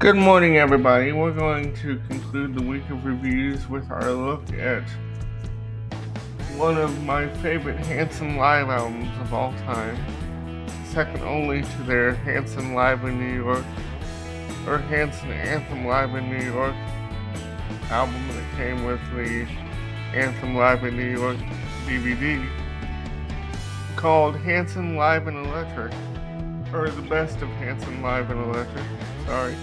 Good morning, everybody. We're going to conclude the week of reviews with our look at one of my favorite Hanson live albums of all time, second only to their Hanson Live in New York or Hanson Anthem Live in New York album that came with the Anthem Live in New York DVD, called Hanson Live in Electric, or the best of Hanson Live in Electric. Sorry.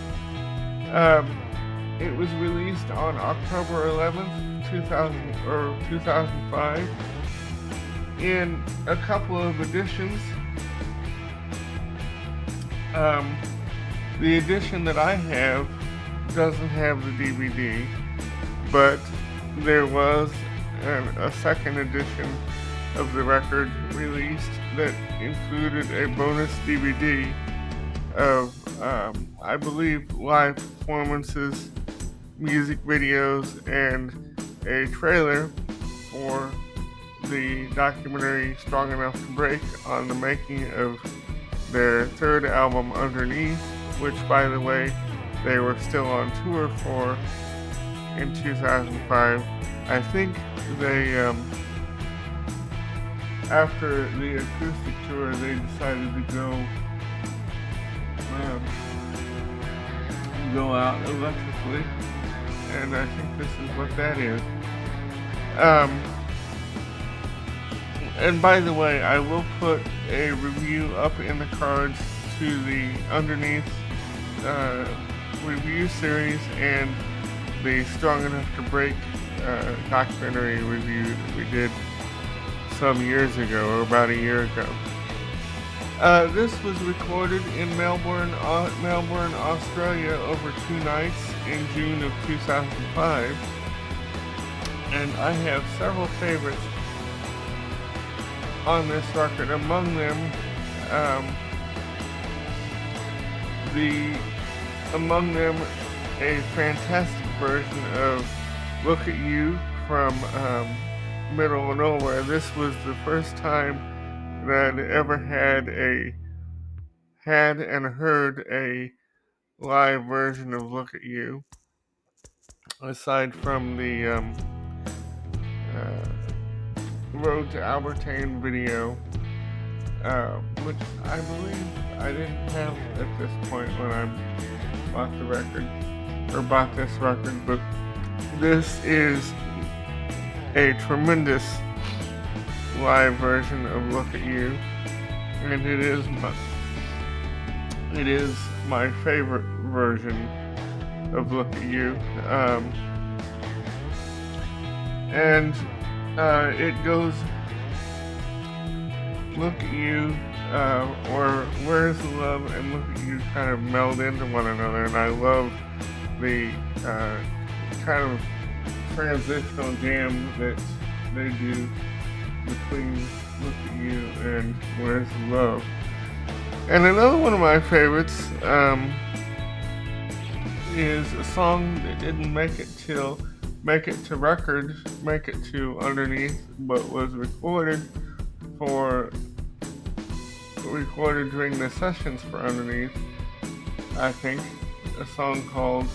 It was released on October 11th, 2005 in a couple of editions. The edition that I have doesn't have the DVD, but there was a second edition of the record released that included a bonus DVD of, I believe, live performances, music videos, and a trailer for the documentary Strong Enough to Break on the making of their third album, Underneath, which, by the way, they were still on tour for in 2005. I think they, after the acoustic tour, they decided to go out electrically, and I think this is what that is. And by the way, I will put a review up in the cards to the Underneath review series and the Strong Enough to Break documentary review that we did some years ago, or about a year ago. This was recorded in Melbourne, Australia over 2 nights in June of 2005, and I have several favorites on this record. Among them, a fantastic version of "Look at You" from Middle of Nowhere. This was the first time that I'd ever had and heard a live version of "Look at You," aside from the Road to Albertane video, which I believe I didn't have at this point when I bought this record, but this is a tremendous live version of "Look at You," and it is my favorite version of "Look at You," and it goes, "Look at You," or "Where's the Love" and "Look at You" kind of meld into one another, and I love the kind of transitional jam that they do between "Look at You" and "Where's the Love." And another one of my favorites is a song that didn't make it to Underneath, but was recorded during the sessions for Underneath, I think, a song called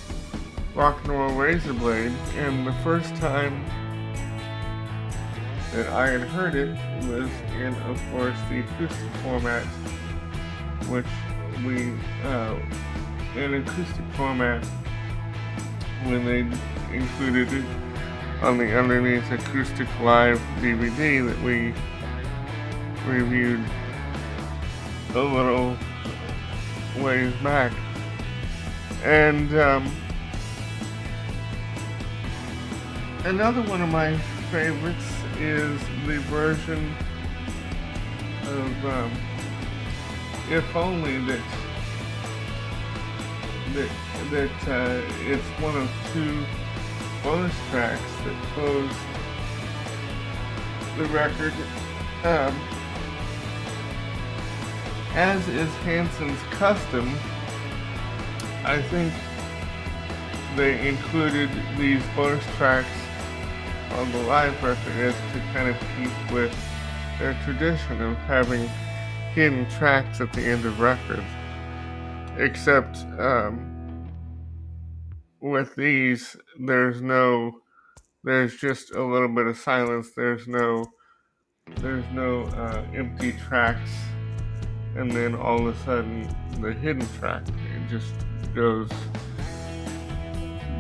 "Rock and Roll Razor Blade," and the first time that I had heard it was in, of course, the acoustic format, which in acoustic format when they included it on the Underneath Acoustic Live DVD that we reviewed a little ways back. And another one of my favorites is the version of "If Only" that it's one of 2 bonus tracks that close the record. As is Hanson's custom, I think they included these bonus tracks on the live record as to kind of keep with their tradition of having hidden tracks at the end of records. Except with these, there's just a little bit of silence. There's no empty tracks, and then all of a sudden the hidden track, it just goes.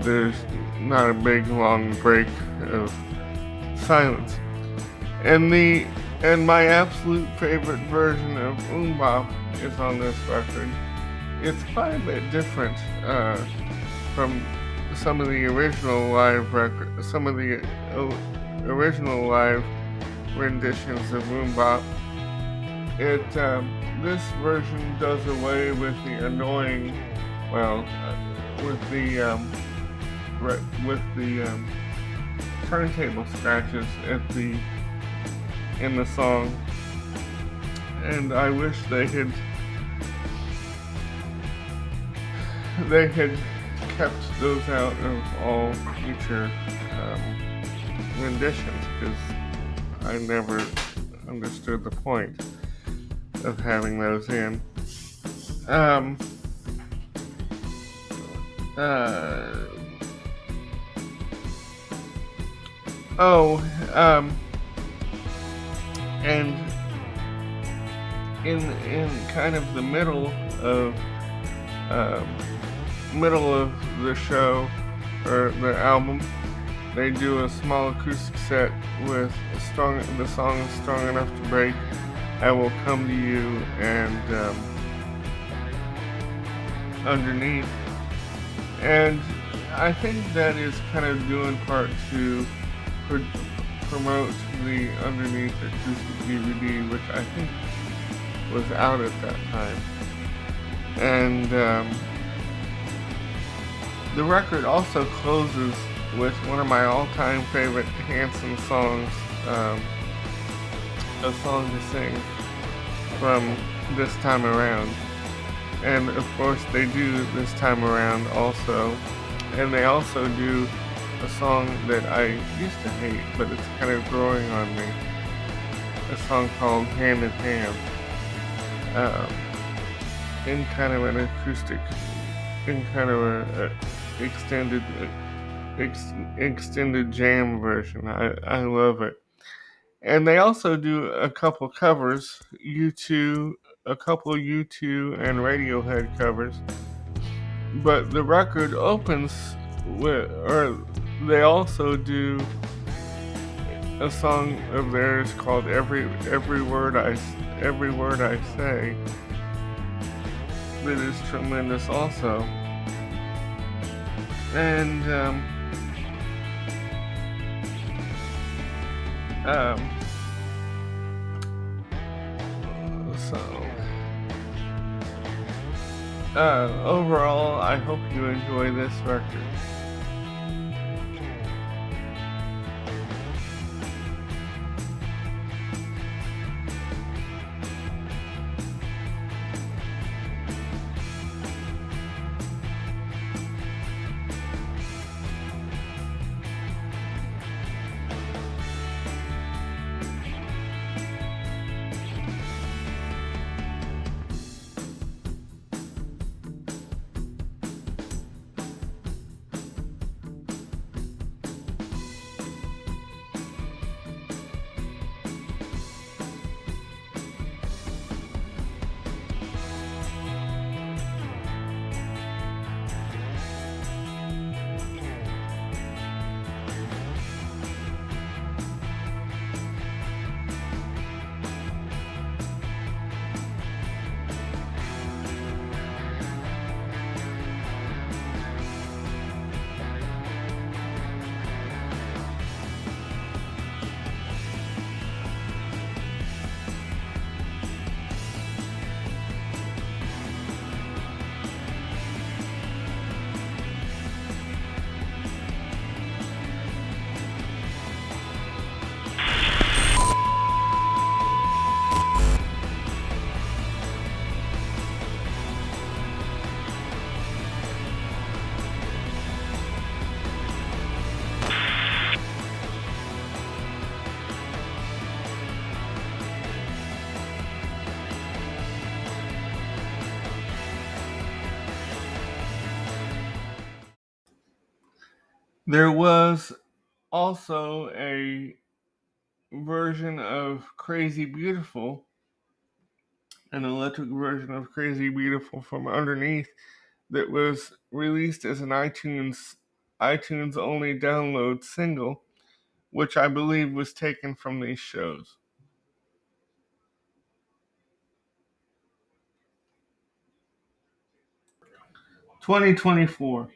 There's not a big long break of silence. And my absolute favorite version of Bop is on this record. It's quite a bit different from some of the original original live renditions of Bop. This version does away with the annoying, well, with the turntable scratches in the song, and I wish they had kept those out of all future renditions, because I never understood the point of having those in. And in kind of the middle of the show or the album, they do a small acoustic set with the song "Strong Enough to Break," "I Will Come to You," and underneath. And I think that is kind of due in part to promote the underneath acoustic DVD, which I think was out at that time. And the record also closes with one of my all-time favorite Hanson songs, a song to sing from This Time Around. And of course they do This Time Around also. And they also do a song that I used to hate, but it's kind of growing on me. A song called Hand in Hand. In kind of an acoustic, in kind of a extended jam version. I love it. And they also do a couple covers, a couple U2 and Radiohead covers. But the record opens with, or they also do a song of theirs called Every Word I Say, that is tremendous also. And overall, I hope you enjoy this record. There was also a version of Crazy Beautiful, an electric version of Crazy Beautiful from Underneath that was released as an iTunes only download single, which I believe was taken from these shows. 2024.